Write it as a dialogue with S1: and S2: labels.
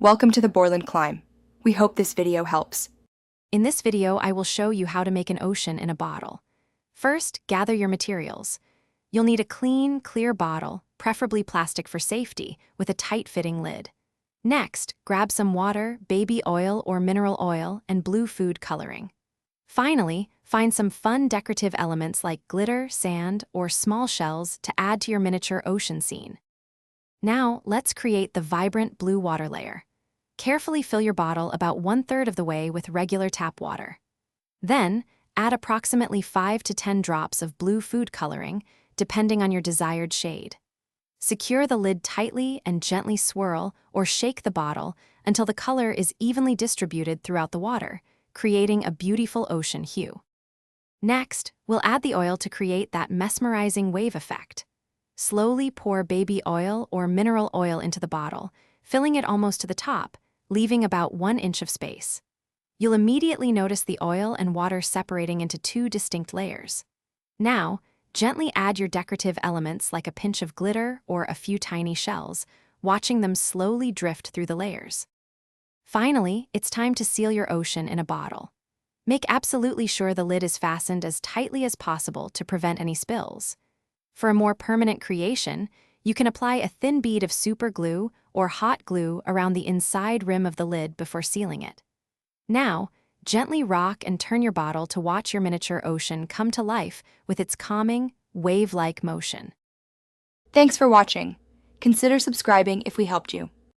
S1: Welcome to the Borland Climb. We hope this video helps.
S2: In this video, I will show you how to make an ocean in a bottle. First, gather your materials. You'll need a clean, clear bottle, preferably plastic for safety, with a tight-fitting lid. Next, grab some water, baby oil or mineral oil, and blue food coloring. Finally, find some fun decorative elements like glitter, sand, or small shells to add to your miniature ocean scene. Now, let's create the vibrant blue water layer. Carefully fill your bottle about 1/3 of the way with regular tap water. Then, add approximately 5 to 10 drops of blue food coloring, depending on your desired shade. Secure the lid tightly and gently swirl or shake the bottle until the color is evenly distributed throughout the water, creating a beautiful ocean hue. Next, we'll add the oil to create that mesmerizing wave effect. Slowly pour baby oil or mineral oil into the bottle, filling it almost to the top, leaving about 1 inch of space. You'll immediately notice the oil and water separating into 2 distinct layers. Now, gently add your decorative elements like a pinch of glitter or a few tiny shells, watching them slowly drift through the layers. Finally, it's time to seal your ocean in a bottle. Make absolutely sure the lid is fastened as tightly as possible to prevent any spills. For a more permanent creation, you can apply a thin bead of super glue or hot glue around the inside rim of the lid before sealing it. Now, gently rock and turn your bottle to watch your miniature ocean come to life with its calming, wave-like motion.
S1: Thanks for watching. Consider subscribing if we helped you.